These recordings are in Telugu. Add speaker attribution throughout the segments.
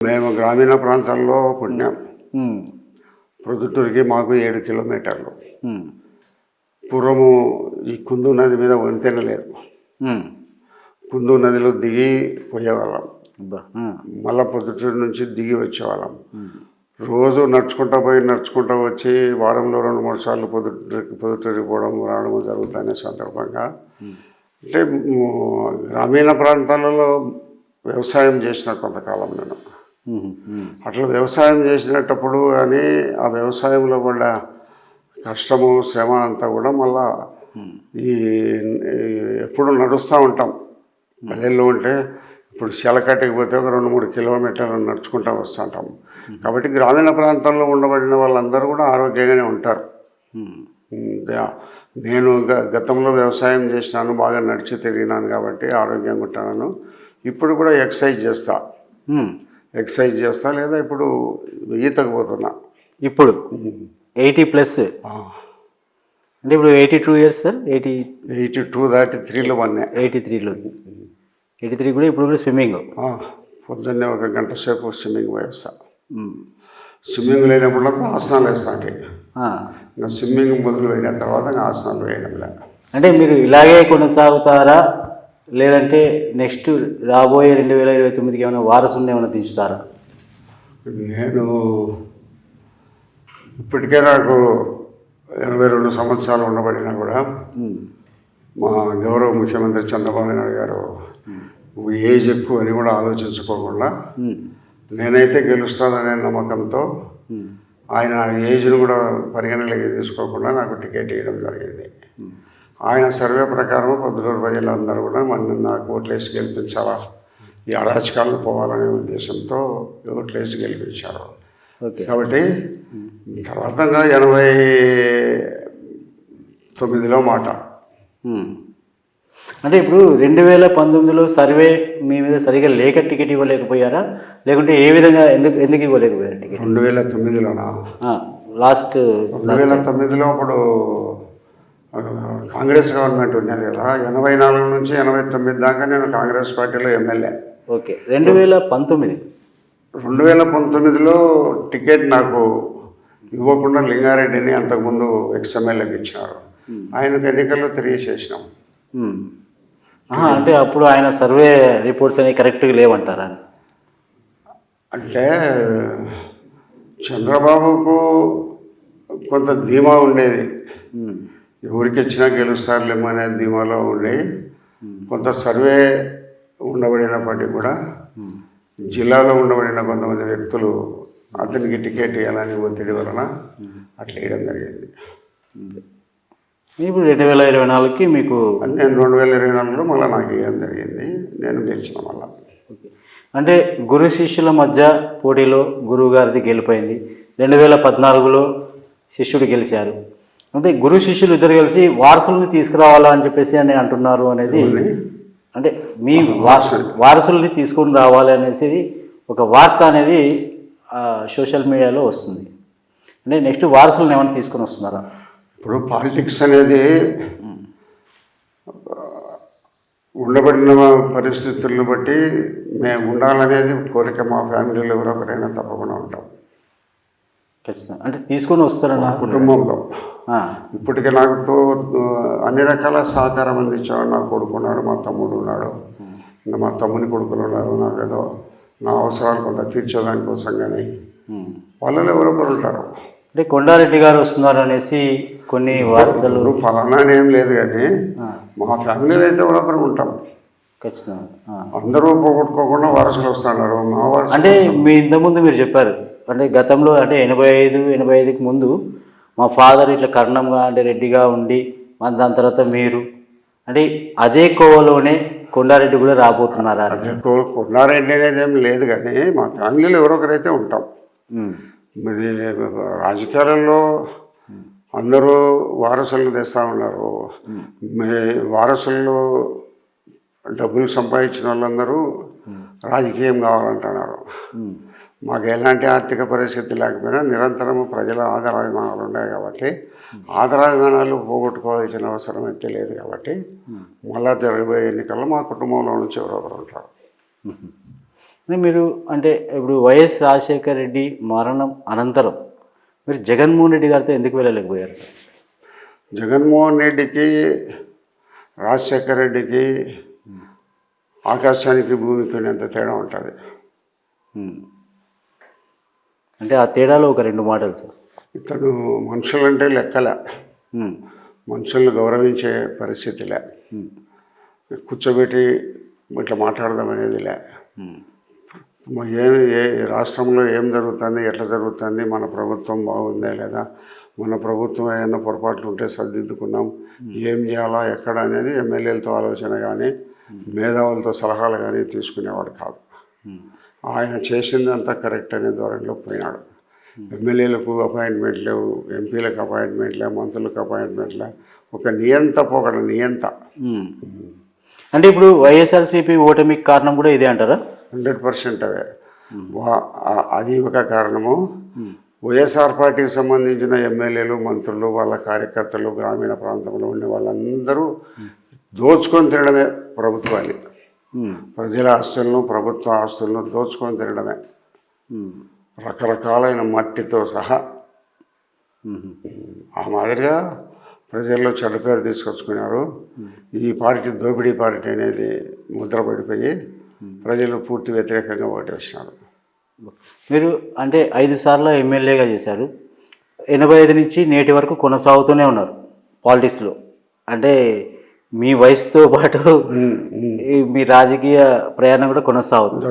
Speaker 1: మేము గ్రామీణ ప్రాంతాల్లో పుట్టినాం.
Speaker 2: ఉమ్,
Speaker 1: ప్రొద్దుటూరుకి మాకు 7 కిలోమీటర్లు.
Speaker 2: ఉమ్,
Speaker 1: పూర్వము ఈ కుందు నది మీద వంతెన లేదు.
Speaker 2: ఉమ్,
Speaker 1: కుందు నదిలో దిగి పోయేవాళ్ళం.
Speaker 2: అబ్బా,
Speaker 1: మళ్ళీ పొద్దుటూరు నుంచి దిగి వచ్చేవాళ్ళం. రోజు నడుచుకుంటూ వచ్చి వారంలో 2-3 సార్లు పొద్దుటూరికి పోవడం రావడం జరుగుతున్న సందర్భంగా అంటే గ్రామీణ ప్రాంతాలలో వ్యవసాయం చేసిన కొంతకాలం నేను. అట్లా వ్యవసాయం చేసినప్పుడు కానీ ఆ వ్యవసాయంలో పడ్డ కష్టము శ్రమ అంతా కూడా మళ్ళా ఈ ఎప్పుడు నడుస్తూ ఉంటాం. పల్లెల్లో ఉంటే ఇప్పుడు శీలకట్టకి పోతే ఒక 2-3 కిలోమీటర్లు నడుచుకుంటూ వస్తుంటాం. కాబట్టి గ్రామీణ ప్రాంతాల్లో ఉండబడిన వాళ్ళందరూ కూడా ఆరోగ్యంగానే ఉంటారు. నేను గతంలో వ్యవసాయం చేసినాను, బాగా నడిచి తిరిగినాను కాబట్టి ఆరోగ్యంగా ఉంటాను. ఇప్పుడు కూడా ఎక్సర్సైజ్ చేస్తా లేదా ఇప్పుడు ఈతకు పోతున్నా.
Speaker 2: ఇప్పుడు 80+ అంటే ఇప్పుడు 82 ఇయర్స్ సార్.
Speaker 1: 82 దాటి 3లో పడినా.
Speaker 2: 83 కూడా ఇప్పుడు కూడా స్విమ్మింగ్.
Speaker 1: పొద్దున్నే 1 గంట సేపు స్విమ్మింగ్ వేస్తా. స్విమ్మింగ్ లేనప్పుడు ఆసనాలు వేస్తాను. ఇంకా స్విమ్మింగ్ మొదలు అయిన తర్వాత ఆసనాలు వేయడం లేదు.
Speaker 2: అంటే మీరు ఇలాగే కొనసాగుతారా, లేదంటే నెక్స్ట్ రాబోయే 2029కి ఏమైనా వారసుని ఏమైనా దించుతారా?
Speaker 1: నేను ఇప్పటికే నాకు 82 సంవత్సరాలు ఉండబడినా కూడా మా గౌరవ ముఖ్యమంత్రి చంద్రబాబు నాయుడు గారు ఏజ్ ఎక్కువ అని కూడా ఆలోచించుకోకుండా నేనైతే గెలుస్తాననే నమ్మకంతో ఆయన ఏజ్ను కూడా పరిగణలోకి తీసుకోకుండా నాకు టికెట్ ఇవ్వడం జరిగింది. ఆయన సర్వే ప్రకారం పొద్దుటూరు ప్రజలందరూ కూడా నాకు ఓట్లేసి గెలిపించాలా, ఈ అరాచకాలను పోవాలనే ఉద్దేశంతో ఓట్లేసి గెలిపించారు. కాబట్టి తర్వాత 89లో మాట.
Speaker 2: అంటే ఇప్పుడు 2019లో సర్వే మీ మీద సరిగా లేక టికెట్ ఇవ్వలేకపోయారా, లేకుంటే ఏ విధంగా ఎందుకు ఇవ్వలేకపోయారు టికెట్?
Speaker 1: 2009లోనా?
Speaker 2: లాస్ట్
Speaker 1: 2009లో అప్పుడు కాంగ్రెస్ గవర్నమెంట్ ఉన్నది కదా. 84 నుంచి 89 దాకా నేను కాంగ్రెస్ పార్టీలో ఎమ్మెల్యే.
Speaker 2: ఓకే. 2019లో
Speaker 1: టికెట్ నాకు ఇవ్వకుండా లింగారెడ్డిని అంతకుముందు ఎక్స్ఎమ్మెల్యేకి ఇచ్చినారు. ఆయనకు ఎన్నికల్లో తెలియచేసినాం.
Speaker 2: అంటే అప్పుడు ఆయన సర్వే రిపోర్ట్స్ అనేవి కరెక్ట్గా లేవంటారా?
Speaker 1: అంటే చంద్రబాబుకు కొంత ధీమా ఉండేది, ఎవరికి ఇచ్చినా గెలుస్తారులేమో అనే ధీమాలో ఉండి కొంత సర్వే ఉండబడినప్పటికీ కూడా జిల్లాలో ఉండబడిన కొంతమంది వ్యక్తులు అతనికి టికెట్ ఇవ్వాలని ఒత్తిడి వలన అట్లా వేయడం జరిగింది.
Speaker 2: ఇప్పుడు 2024కి మీకు
Speaker 1: నేను 2024లో మళ్ళీ నాకు వేయడం జరిగింది. నేను గెలిచిన మళ్ళా.
Speaker 2: అంటే గురు శిష్యుల మధ్య పోటీలో గురువు గారిది గెలిపోయింది. 2014లో శిష్యుడు గెలిచారు. అంటే గురు శిష్యులు ఇద్దరు కలిసి వారసుల్ని తీసుకురావాలా అని చెప్పేసి అని అంటున్నారు అనేది, అంటే మీ వారసుల్ని తీసుకొని రావాలి అనేసి ఒక వార్త అనేది సోషల్ మీడియాలో వస్తుంది. అంటే నెక్స్ట్ వారసులను ఏమైనా తీసుకొని వస్తున్నారా?
Speaker 1: ఇప్పుడు పాలిటిక్స్ అనేది ఉండబడిన పరిస్థితులను బట్టి మేము ఉండాలనేది కోరిక. మా ఫ్యామిలీలో ఎవరొకరైనా తప్పకుండా ఉంటాం.
Speaker 2: ఖచ్చితంగా. అంటే తీసుకొని వస్తారన్న
Speaker 1: కుటుంబంలో ఇప్పటికే నాకు అన్ని రకాల సహకారం అందించాడు. నా కొడుకున్నాడు, మా తమ్ముడు ఉన్నాడు, మా తమ్ముని కొడుకులు ఉన్నారు. నాకేదో నా అవసరాలు కొంత తీర్చేదాని కోసం కానీ వాళ్ళలో ఎవరొకరు ఉంటారు.
Speaker 2: అంటే కొండారెడ్డి గారు వస్తున్నారు అనేసి కొన్ని వార్తలు.
Speaker 1: ఫలానా ఏం లేదు కానీ మా ఫ్యామిలీలో అయితే ఎవరొకరు ఉంటాం.
Speaker 2: ఖచ్చితంగా.
Speaker 1: అందరూ పోగొట్టుకోకుండా వారసులు వస్తున్నారు. మా వారసు
Speaker 2: అంటే మీ ఇంతకుముందు మీరు చెప్పారు, అంటే గతంలో అంటే 85కి ముందు మా ఫాదర్ ఇట్లా కర్ణంగా అంటే రెడ్డిగా ఉండి దాని తర్వాత మీరు అంటే అదే కోవలోనే కొండారెడ్డి కూడా రాబోతున్నారా?
Speaker 1: అదే కొండారెడ్డి అనేది ఏం లేదు కానీ మా ఫ్యామిలీలో ఎవరొకరైతే ఉంటాం. మరి రాజకీయాలలో అందరూ వారసులను తెస్తూ ఉన్నారు. వారసుల్లో డబ్బులు సంపాదించిన వాళ్ళందరూ రాజకీయం కావాలంటున్నారు. మాకు ఎలాంటి ఆర్థిక పరిస్థితి లేకపోయినా నిరంతరము ప్రజల ఆదరాభిమానాలు ఉన్నాయి కాబట్టి ఆదరాభిమానాలు పోగొట్టుకోవాల్సిన అవసరం అయితే లేదు. కాబట్టి మళ్ళా జరగబోయే ఎన్నికల్లో మా కుటుంబంలో నుంచి ఎవరొకరు ఉంటారు.
Speaker 2: అంటే మీరు అంటే ఇప్పుడు వైఎస్ రాజశేఖర రెడ్డి మరణం అనంతరం మీరు జగన్మోహన్ రెడ్డి గారితో ఎందుకు వెళ్ళలేకపోయారు?
Speaker 1: జగన్మోహన్ రెడ్డికి రాజశేఖర రెడ్డికి ఆకాశానికి భూమికి ఎంత తేడా ఉంటుంది.
Speaker 2: అంటే ఆ తేడాలో ఒక 2 మాటలు సార్.
Speaker 1: ఇతను మనుషులంటే లెక్కలే, మనుషులను గౌరవించే పరిస్థితిలే, కూర్చోబెట్టి ఇట్లా మాట్లాడదాం అనేదిలే. ఏ రాష్ట్రంలో ఏం జరుగుతుంది, ఎట్లా జరుగుతుంది, మన ప్రభుత్వం బాగుందా లేదా, మన ప్రభుత్వం ఏమైనా పొరపాట్లు ఉంటే సర్దిద్దుకున్నాం, ఏం చేయాలా ఎక్కడ అనేది ఎమ్మెల్యేలతో ఆలోచన కానీ మేధావులతో సలహాలు కానీ తీసుకునేవాడు కాదు. ఆయన చేసిందంతా కరెక్ట్ అనే ధోరణిలో పోయినాడు. ఎమ్మెల్యేలకు అపాయింట్మెంట్ లేవు, ఎంపీలకు అపాయింట్మెంట్ లేవు, మంత్రులకు అపాయింట్మెంట్ లేవు. ఒక నియంత పోకడ నియంత.
Speaker 2: అంటే ఇప్పుడు వైఎస్ఆర్సీపీ ఓటమికి కారణం కూడా ఇదే అంటారా?
Speaker 1: 100% అవే. అది ఒక కారణము. వైఎస్ఆర్ పార్టీకి సంబంధించిన ఎమ్మెల్యేలు, మంత్రులు, వాళ్ళ కార్యకర్తలు, గ్రామీణ ప్రాంతంలో ఉండే వాళ్ళందరూ దోచుకొని తినడమే ప్రభుత్వాన్ని. ప్రజల ఆస్తులను, ప్రభుత్వ ఆస్తులను దోచుకొని తినడమే, రకరకాలైన మట్టితో సహా. ఆ మాదిరిగా ప్రజల్లో చెడ్డ పేరు తీసుకొచ్చుకున్నారు. ఈ పార్టీ దోపిడీ పార్టీ అనేది ముద్రపడిపోయి ప్రజలు పూర్తి వ్యతిరేకంగా ఓటేసినారు.
Speaker 2: మీరు అంటే 5 సార్లు ఎమ్మెల్యేగా చేశారు. 85 నుంచి నేటి వరకు కొనసాగుతూనే ఉన్నారు పాలిటిక్స్లో. అంటే మీ వయసుతో పాటు మీ రాజకీయ ప్రయాణం కూడా కొనసాగుతుంది.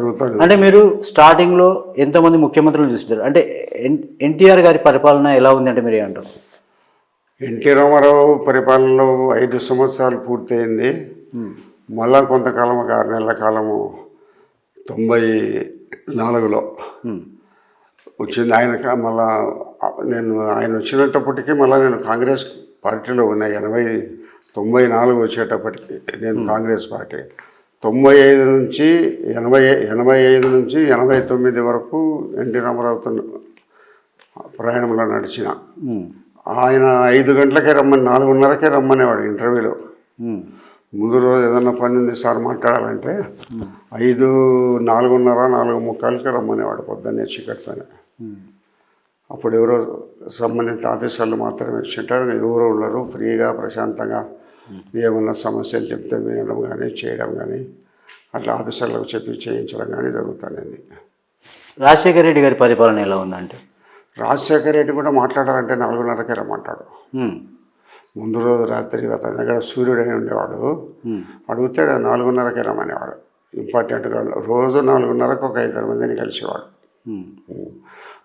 Speaker 2: అంటే మీరు స్టార్టింగ్లో ఎంతోమంది ముఖ్యమంత్రులను చూస్తుంటారు. అంటే ఎన్టీఆర్ గారి పరిపాలన ఎలా ఉంది అంటే మీరు ఏమంటారు?
Speaker 1: ఎన్టీ రామారావు పరిపాలనలో 5 సంవత్సరాలు పూర్తయింది. మళ్ళా కొంతకాలం, ఒక 6 నెలల కాలము 94లో వచ్చింది ఆయన. మళ్ళా ఆయన వచ్చినప్పటికీ మళ్ళీ నేను కాంగ్రెస్ పార్టీలో ఉన్నా. 94 వచ్చేటప్పటికి నేను కాంగ్రెస్ పార్టీ 95 నుంచి 89 వరకు ఎన్టీ రామారావుతో ప్రయాణంలో నడిచిన. ఆయన 5 గంటలకే రమ్మని, 4:30కే రమ్మనేవాడు ఇంటర్వ్యూలో. ముందు రోజు ఏదన్నా పని ఉంది సార్ మాట్లాడాలంటే 5, 4:30, 4:45కే రమ్మనేవాడు పొద్దున్నే చీకటితోనే. అప్పుడు ఎవరో సంబంధిత ఆఫీసర్లు మాత్రమే వచ్చింటారు, ఎవరు ఉండరు. ఫ్రీగా ప్రశాంతంగా ఏమన్నా సమస్యలు చెప్తే వినడం కానీ చేయడం కానీ అట్లా ఆఫీసర్లకు చెప్పి చేయించడం కానీ జరుగుతుంది.
Speaker 2: రాజశేఖర రెడ్డి గారి పరిపాలన ఎలా ఉందంటే?
Speaker 1: రాజశేఖర రెడ్డి కూడా మాట్లాడాలంటే 4:30కే రమ్మంటాడు. ముందు రోజు రాత్రి అతని దగ్గర సూర్యుడు అని ఉండేవాడు. అడిగితే 4:30కే రమ్మనేవాడు. ఇంపార్టెంట్గా రోజు 4:30కు ఒక 5 మందిని కలిసేవాడు.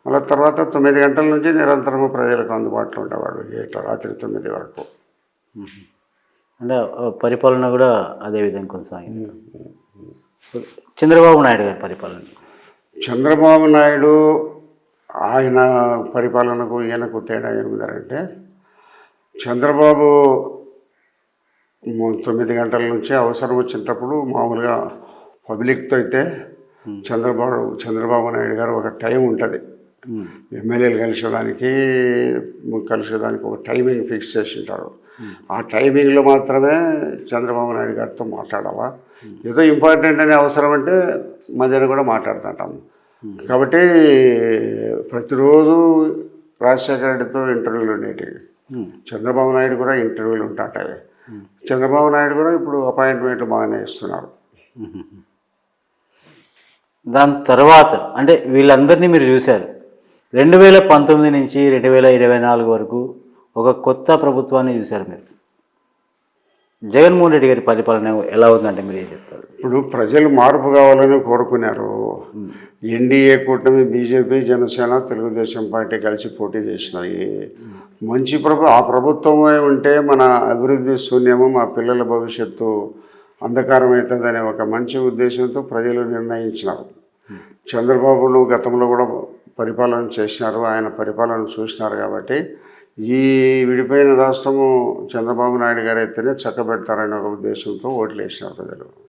Speaker 1: మళ్ళీ తర్వాత 9 గంటల నుంచి నిరంతరము ప్రజలకు అందుబాటులో ఉండేవాడు, రాత్రి 9 వరకు.
Speaker 2: అంటే పరిపాలన కూడా అదే విధంగా కొనసాగింది. చంద్రబాబు నాయుడు గారి పరిపాలన?
Speaker 1: చంద్రబాబు నాయుడు ఆయన పరిపాలనకు ఈయనకు తేడా ఏముందంటే, చంద్రబాబు 9 గంటల నుంచి అవసరం వచ్చినప్పుడు మామూలుగా పబ్లిక్తో అయితే చంద్రబాబు నాయుడు గారు ఒక టైం ఉంటుంది. ఎమ్మెల్యేలు కలిసేదానికి ఒక టైమింగ్ ఫిక్స్ చేసి ఉంటారు. ఆ టైమింగ్లో మాత్రమే చంద్రబాబు నాయుడు గారితో మాట్లాడాలా. ఏదో ఇంపార్టెంట్ అనే అవసరం అంటే మధ్యాహ్నం కూడా మాట్లాడుతుంటాము. కాబట్టి ప్రతిరోజు రాజశేఖర రెడ్డితో ఇంటర్వ్యూలు ఉండేవి. చంద్రబాబు నాయుడు కూడా ఇంటర్వ్యూలు ఉంటాయి. చంద్రబాబు నాయుడు కూడా ఇప్పుడు అపాయింట్మెంట్ బాగానే ఇస్తున్నారు.
Speaker 2: దాని తర్వాత అంటే వీళ్ళందరినీ మీరు చూశారు. 2019 నుంచి 2024 వరకు ఒక కొత్త ప్రభుత్వాన్ని చూశారు మీరు. జగన్మోహన్ రెడ్డి గారి పరిపాలన ఎలా ఉందంటే మీరు ఏం చెప్తారు?
Speaker 1: ఇప్పుడు ప్రజలు మార్పు కావాలని కోరుకున్నారు. ఎన్డీఏ కూటమి బీజేపీ, జనసేన, తెలుగుదేశం పార్టీ కలిసి పోటీ చేసినాయి. మంచి ఆ ప్రభుత్వమే ఉంటే మన అభివృద్ధి శూన్యము, మా పిల్లల భవిష్యత్తు అంధకారం అవుతుందనే ఒక మంచి ఉద్దేశంతో ప్రజలు నిర్ణయించినారు. చంద్రబాబును గతంలో కూడా పరిపాలన చేసినారు, ఆయన పరిపాలన చూసినారు. కాబట్టి ఈ విడిపోయిన రాష్ట్రము చంద్రబాబు నాయుడు గారు అయితేనే చక్కబెడతారనే ఒక ఉద్దేశంతో ఓట్లు వేసినారు ప్రజలు.